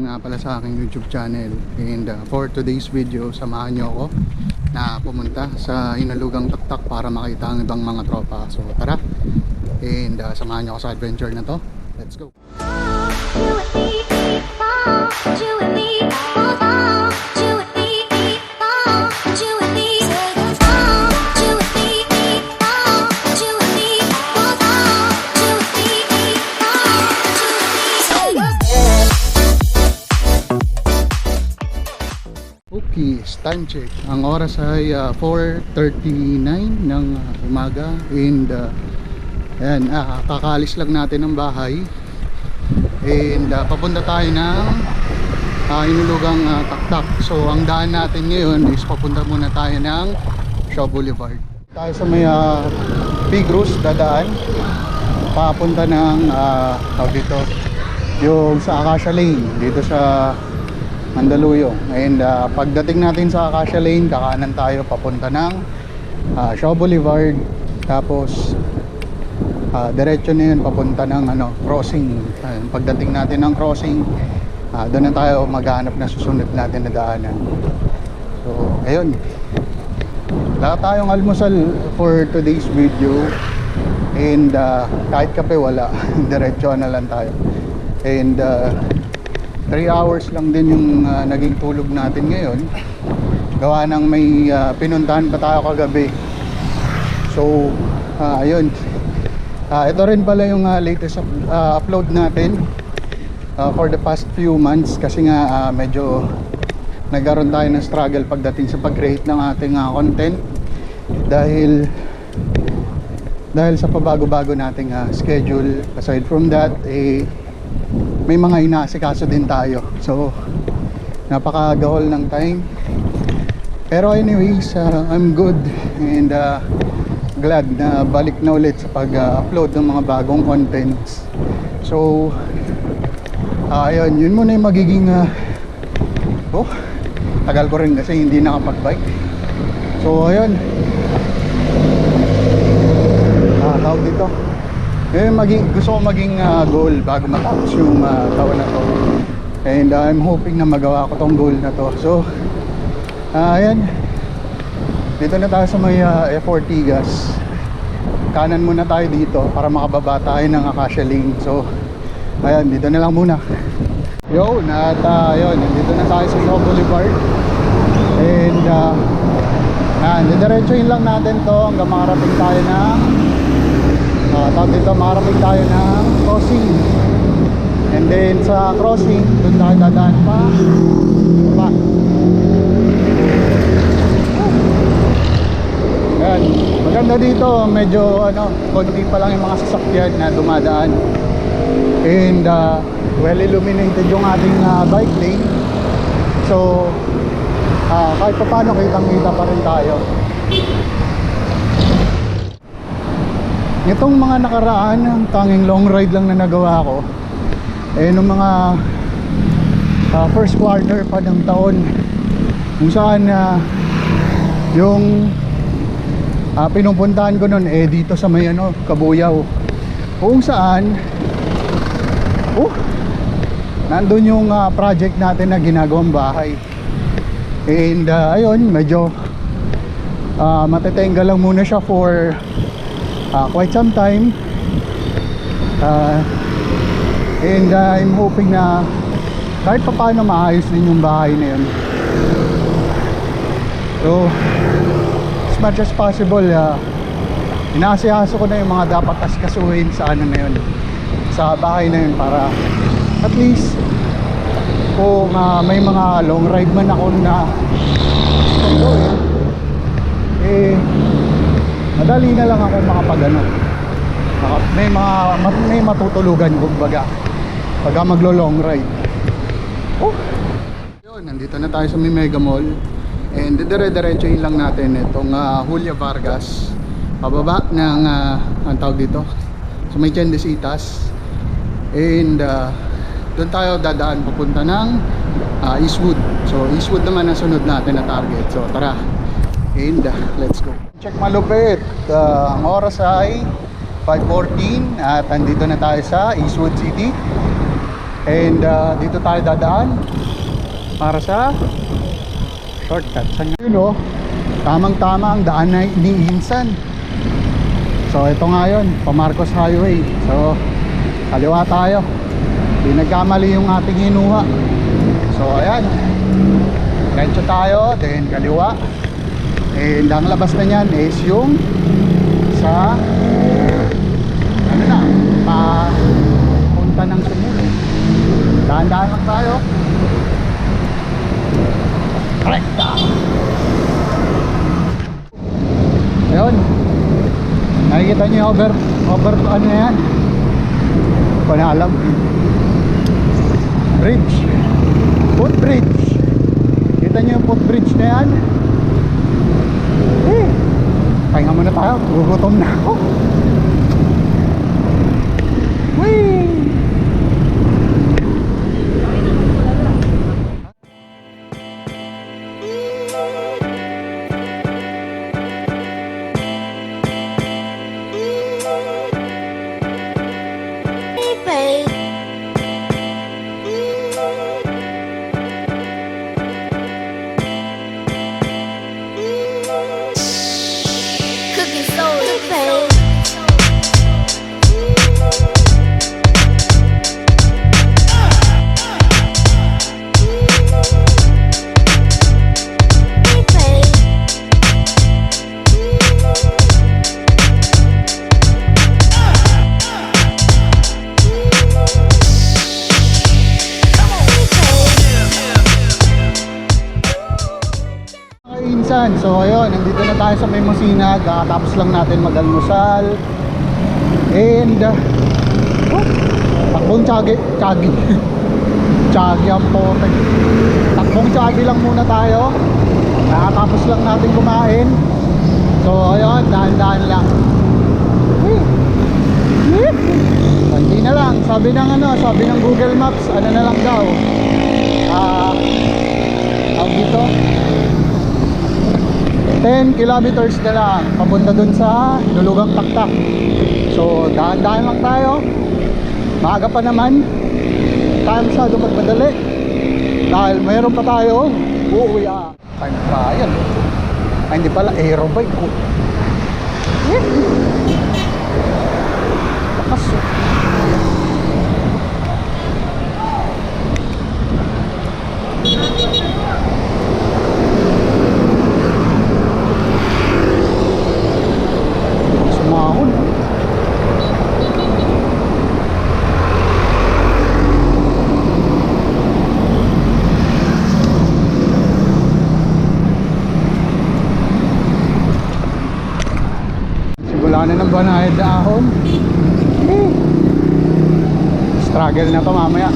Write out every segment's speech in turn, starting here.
Welcome nga pala sa aking YouTube channel. And for today's video, samahan nyo ako na pumunta sa Inalugang Taktak para makita ang ibang mga tropa. So tara, and samahan nyo ako sa adventure na to. Let's go! Okay, time check. Ang oras ay 4:39 ng umaga. And ayan, kakaalis lang natin ng bahay. And papunta tayo ng Inulugang Taktak. So ang daan natin ngayon is papunta muna tayo ng Shaw Boulevard. Tayo sa may Pigros dadaan papunta ng dito yung sa Acacia Lane dito sa Mandaluyong. And pagdating natin sa Acacia Lane, kakanan tayo papunta ng Shaw Boulevard. Tapos diretso na yun papunta ng crossing. Pagdating natin ng crossing, doon na tayo maghanap na susunod natin na daanan. So ayun, wala tayong almusal for today's video. And kahit kape wala. Diretso na lang tayo. And 3 hours lang din yung naging tulog natin ngayon. Gawa ng may pinuntahan pa tayo kagabi. So ayun, ito rin pala yung latest upload natin for the past few months. Kasi nga medyo nagkaroon tayo ng struggle pagdating sa pag-create ng ating content. Dahil sa pabago-bago nating schedule. Aside from that, may mga inaasikaso din tayo. So napakagahol ng time. Pero anyways, I'm good and glad na balik na ulit sa pag-upload ng mga bagong contents. So ayun, yun muna yung magiging tagal ko rin kasi hindi nakapag-bike. So ayun, tawag dito, gusto ko maging goal bago matapos yung taon na to. And I'm hoping na magawa ko tong goal na to. So ayan, dito na tayo sa may F40 kanan muna tayo dito para makababa tayo ng Acacia Lane. So ayan, dito na lang muna. Yun, at yun, dito na tayo sa Shaw Boulevard. And didiretsuhin lang natin to hanggang makarating tayo ng makarating tayo ng crossing. And then sa crossing, doon tayo dadaan pa. Ayan, maganda dito, medyo konti pa lang yung mga sasakyan na dumadaan. And well illuminated yung ating bike lane. So kahit pa paano kitang-kita pa rin tayo. Itong mga nakaraan, ang tanging long ride lang na nagawa ko nung mga first quarter pa ng taon, kung saan yung pinupuntahan ko nun dito sa may Kabuyaw, kung saan nandun yung project natin na ginagawang bahay. And ayun, medyo matetenga lang muna siya for quite some time. And I'm hoping na kahit pa paano maayos din yung bahay na yun. So as much as possible, inaasihaso ko na yung mga dapat asikasuhin sa na yun, sa bahay na yun, para at least kung may mga long ride man ako na madali na lang ako may matutulugan kumbaga pagka maglo-long ride. Yun, nandito na tayo sa may Mega Mall. And dire-diretsuhin lang natin itong Julia Vargas pababa ng ang tawag dito sa may Tiendesitas. And doon tayo dadaan papunta ng Eastwood. So Eastwood naman ang sunod natin na target. So tara, and let's go. Check malupit. Ang oras ay 5:14 at andito na tayo sa Eastwood City. And dito tayo dadaan para sa shortcut. Yun o, tamang-tama ang daan na iniinsan. So ito nga yun, Pamarcos Highway. So kaliwa tayo. Hindi nagkamali yung ating hinuha. So ayan, diretso tayo, then kaliwa. And ang labas na niyan is yung sa ano na, punta ng Sumunod. Dahan-dahan lang tayo. Rekta. Ayun, nakikita niyo yung over ano na yan, hindi ko na alam. Bridge, footbridge. Kita niyo yung footbridge na yan. Pahinga muna tayo, gugutom na ako. Whee! So ayun, nandito na tayo sa may Masinag. Tapos lang natin mag-almusal. And takbong tsagi tsagi ang pote. Takbong tsagi lang muna tayo. Tapos lang natin kumain. So ayun, dahan-dahan lang. Hindi na lang, sabi ng Google Maps, ano na lang daw, dito 10 kilometers na lang papunta dun sa Dulugang Taktak. So dahan-dahan lang tayo. Maaga pa naman, tayo masyado magmadali dahil mayroon pa tayo uuwi. Time trial. Ay hindi pala, aerobike ko. Lakas. Sumahon. Simula na ng banayad dahon. Struggle na to mamaya.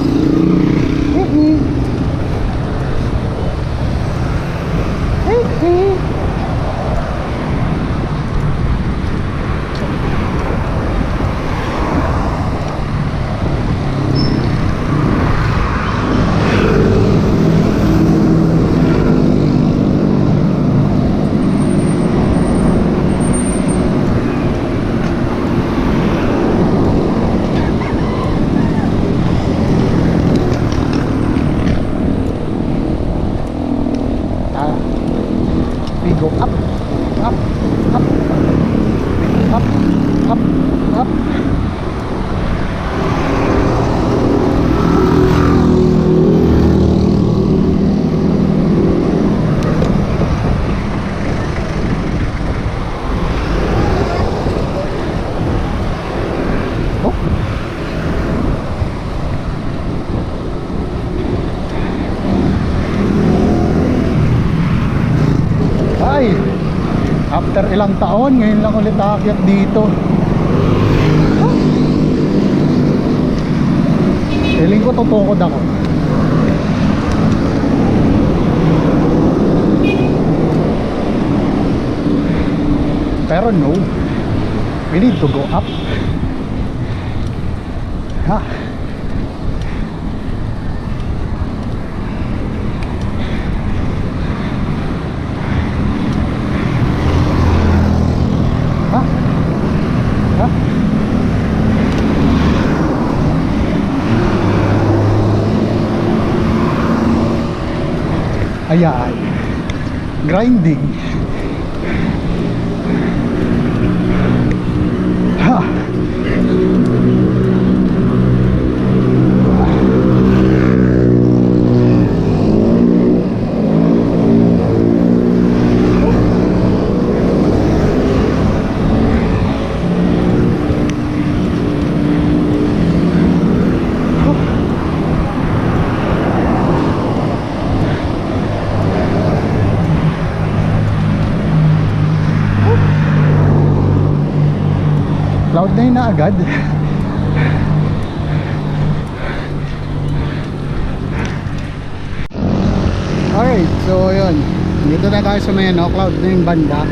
Go up, up, up, up, up, up. Oh. Ay, after ilang taon, ngayon lang ulit aakyat dito. Feeling ko tutukod ako. Pero no, we need to go up. Ha? Ayan. Grinding. Ha. Cloud9 na agad. Alright, so yun, dito na tayo sa may Cloud9 banda.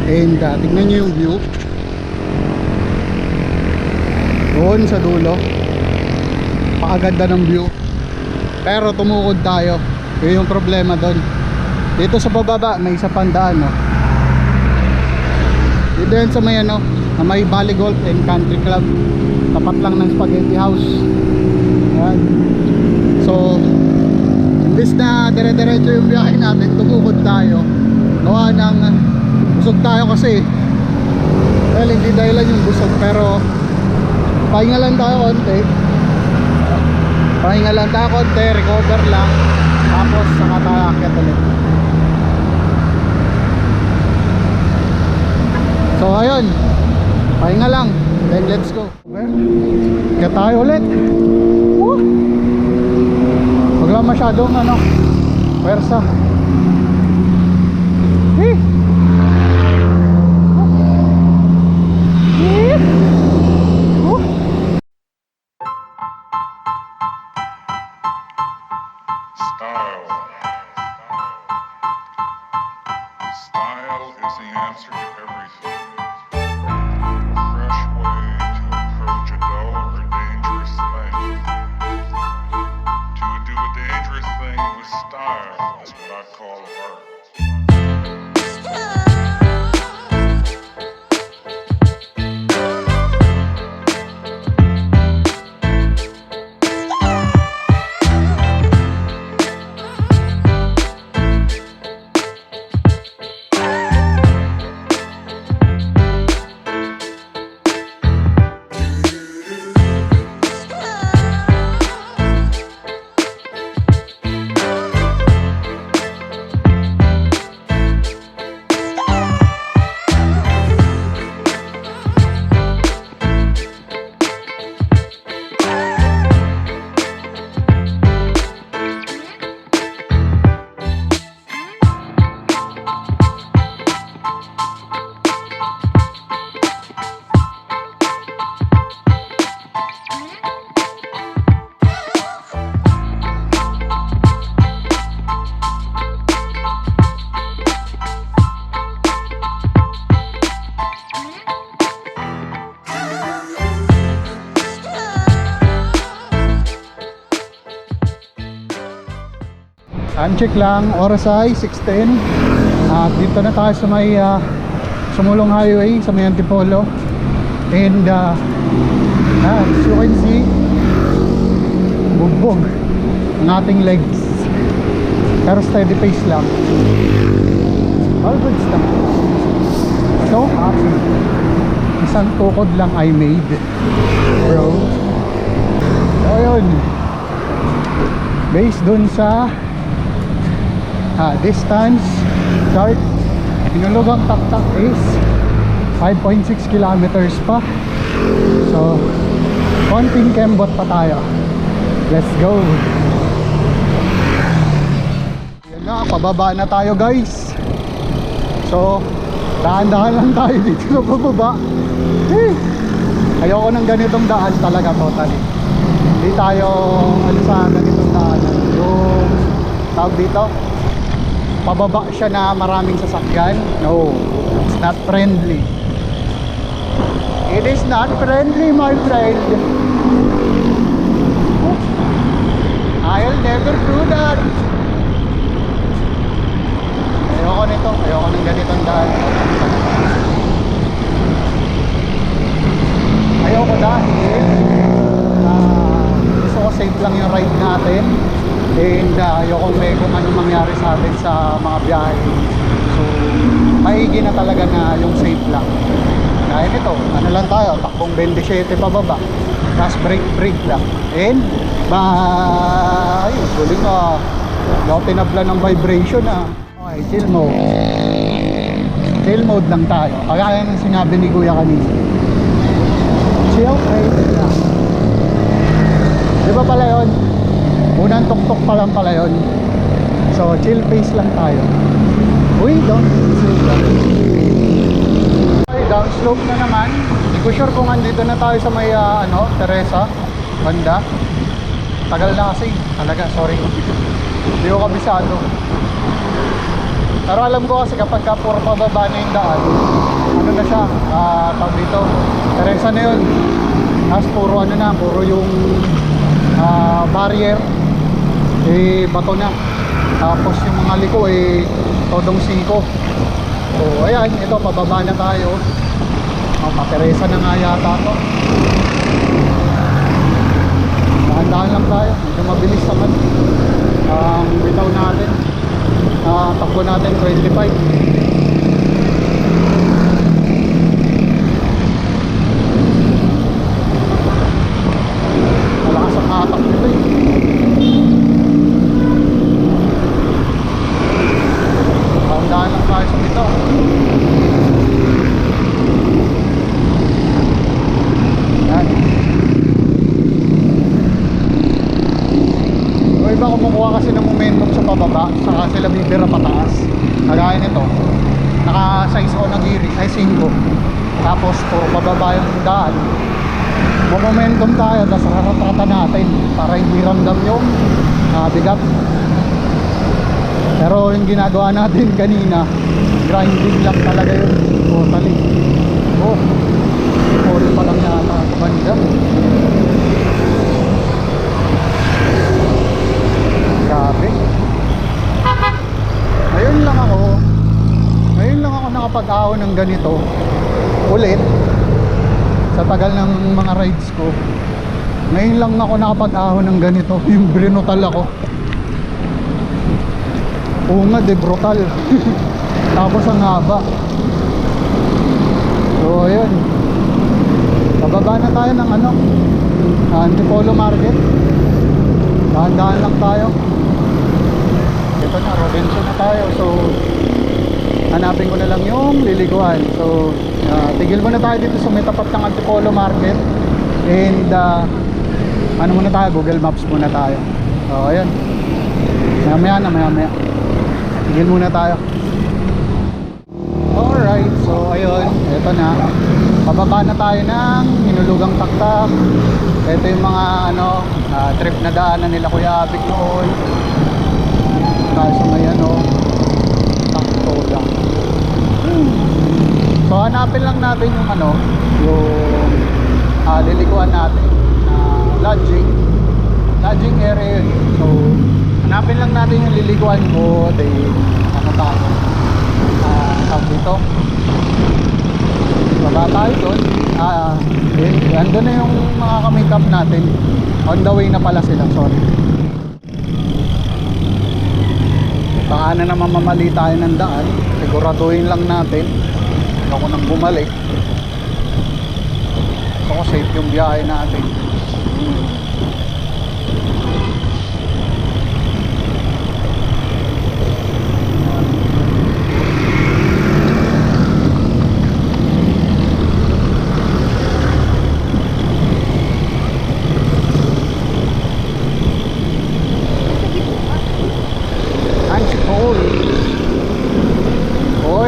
And tignan nyo yung view doon sa dulo. Pakaganda ng view. Pero tumukod tayo, yun yung problema doon. Dito sa bababa may isa pang daan, no? Dito yan sa may may Valley Golf and Country Club, tapat lang ng Spaghetti House. Ayan. So imbis na dire-diretso yung biyahe natin, tumukod tayo. Gawa ng busog tayo kasi. Well, hindi dahilan yung busog, pero pahinga lang tayo konti. Pahinga lang tayo konti, recover lang, tapos saka tayo akyat ulit. So ayun, pahinga lang, then let's go. Kaya tayo ulit. Woo! Huwag lang masyadong pwersa. Eh! Style. Style is the answer to everything. A fresh way to approach a dull or dangerous thing. To do a dangerous thing with style is what I call art. Uncheck lang, oras ay 6:10. At dito na tayo sa may Sumulong Highway, sa may Antipolo. And as you can see, bugbog ang ating legs. Pero steady pace lang. All good stuff. So happy. Isang tukod lang I made, bro. So yun, based dun sa distance chart, Pinulugang taktak is 5.6 kilometers pa. So konting kembot pa tayo. Let's go. Yan na, pababa na tayo guys. So dahan-dahan lang tayo dito sa pababa. Ayoko ng ganitong daan talaga, totally. Hindi tayo sa ganitong daan. Yung tawag dito, pababa siya na maraming sasakyan. No, it's not friendly. It is not friendly, my friend. I'll never do that. Ayoko nito, ayoko ng ganitong daan. Ayoko dahil gusto ko safe lang yung ride natin. And ayokong may kung ano mangyari sa atin sa mga biyahe. So maigi na talaga na yung safe lang. Kaya nito, ano lang tayo, takbong 27 pababa, gas brake lang. And ayun, guling na yung tinabla ng vibration na. Okay, chill mode. Chill mode lang tayo, kagaya ng sinabi ni Kuya kanina. Chill pace lang. Di ba pala yun? Unang tuktok pa lang pala yun. So chill pace lang tayo. Uy, downslope lang. Okay, downslope na naman. Hindi ko sure kung andito na tayo sa may Teresa banda. Tagal na kasi talaga, sorry. Hindi ko kabisado. Pero alam ko kasi kapag puro pababa na yung daan, ano na siya, tawag dito, Teresa na yun. Tapos puro ano na, puro yung barrier, bato na. Tapos yung mga liko todong siko. So ayan, ito pababa na tayo. Pa-Teresa na nga yata to. Dahan-dahan lang tayo, medyo mabilis naman ang bitaw natin. Takbo natin 25. Malakas ang hatak nito dahan-dahan lang tayo sa bitaw. Yan. Yung iba kumukuha kasi ng momentum sa pababa, saka sila bibira pataas. Kagaya nito, naka 6 ako na giri, 5. Tapos puro pababa yung daan. Momentum tayo, tapos raratrata natin para hindi ramdam yung bigat. Pero yung ginagawa natin kanina, grinding lang talaga yun. Totally. Oh, all pa lang yata banda. Grabe. Ngayon lang ako nakapag-ahon ng ganito ulit sa tagal ng mga rides ko. Ngayon lang ako nakapag-ahon ng ganito. Yung brinutal ako. Oo nga, brutal. Tapos ang haba. So ayun, pababa na tayo ng Antipolo Market. Dahan-dahan lang tayo. Ito na, Robinson na tayo. So hanapin ko na lang yung liliguan. So tigil muna tayo dito sa may tapat ng Antipolo Market. And ano muna tayo, Google Maps muna tayo. So ayun, maya-maya tigil muna tayo. Alright, so ayun, ito na, pababa na tayo ng Hinulugang Taktak. Ito yung mga trip na daanan nila Kuya Abik noon. Tayo sa may Taktoda. So hanapin lang natin yung yung lilikuan natin na lodging area yun. So hanapin lang natin yung lilikuan ko. Tayo tawag dito, baba tayo doon. Andun na yung mga kamikap natin. On the way na pala sila, sorry. Baka na naman mamali tayo ng daan. Siguraduhin lang natin. Ako nang bumalik. So safe yung biyahe natin.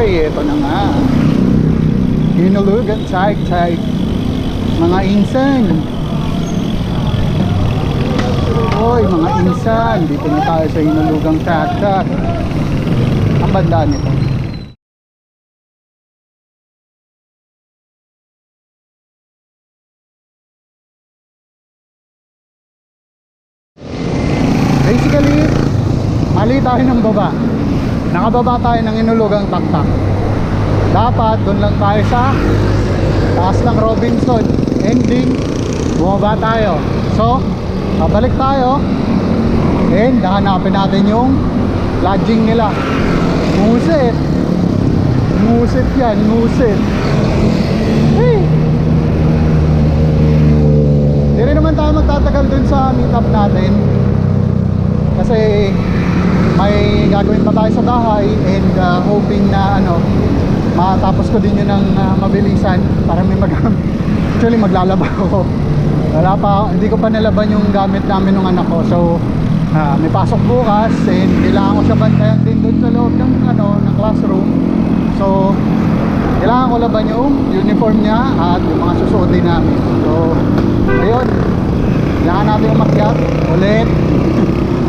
Ito na nga, Hinulugan Taktak, mga insan. Hoy mga insan, dito na tayo sa Hinulugang Taktak. Ang banda nito, basically mali tayo ng baba. Nakababa tayo ng Hinulugang Taktak. Dapat doon lang tayo sa taas ng Robinson. Ending, bumaba tayo. So babalik tayo And hahanapin natin yung lodging nila. Ngusit. Ngusit yan, ngusit. Hey! Di rin naman tayo magtatagal dun sa meetup natin. Kasi may gagawin pa tayo sa bahay. And hoping na matapos ko din yun ng mabilisan para may magamit. Actually maglalaba ako. Wala pa, hindi ko pa nalaban yung gamit namin ng anak ko. So may pasok bukas and kailangan ko siya bantayan din doon sa loob ng ng classroom. So kailangan ko laban yung uniform niya at yung mga susuotin namin. So ayun, kailangan natin umakyat ulit.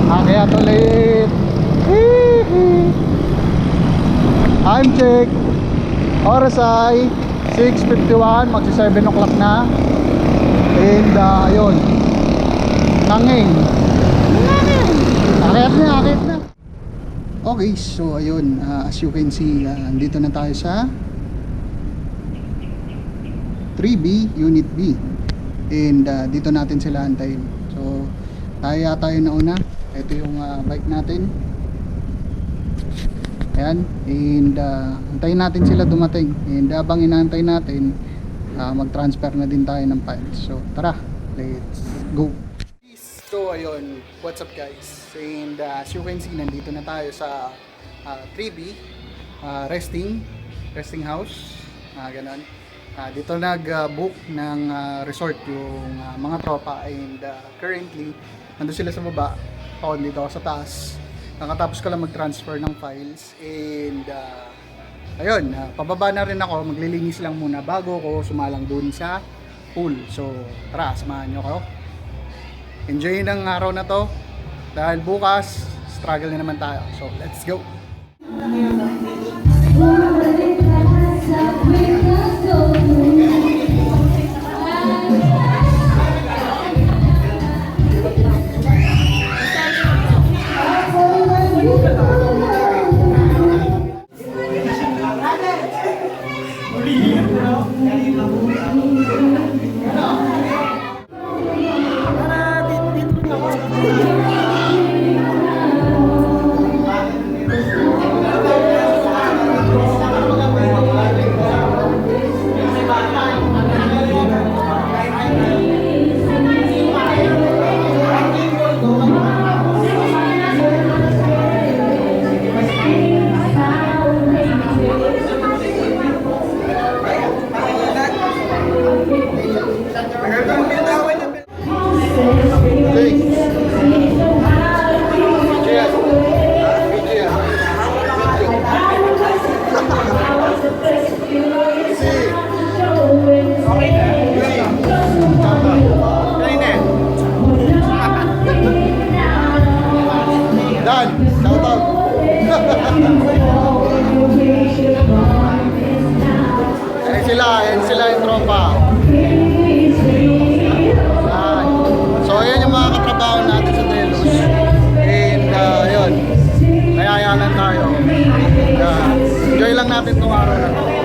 Akyat ulit. Time check, oras ay 6:51, magsi 7 o'clock na. And ayun, nanging akit na. Okay, so ayun, as you can see, andito na tayo sa 3B, Unit B. And dito natin sila antayin. So tayo nauna. Ito yung bike natin. Ayan. And antayin natin sila dumating. And habang inaantay natin, mag-transfer na din tayo ng files. So tara, let's go. So ayun, what's up guys? And as you can see, nandito na tayo sa 3B resting house. Ganon. Dito nag-book ng resort yung mga tropa. And currently nandun sila sa baba. Ako dito ako sa taas. Nakatapos ko lang mag-transfer ng files. And ayun, pababa na rin ako. Maglilinis lang muna bago ko sumalang dun sa pool. So tara, samahan nyo ko. Enjoy ng araw na to. Dahil bukas, struggle na naman tayo. So let's go. Yan sila yung tropa. So ayan yung mga katrabaho natin sa Delos. And yun, nayayanan tayo. Enjoy lang natin itong araw na to.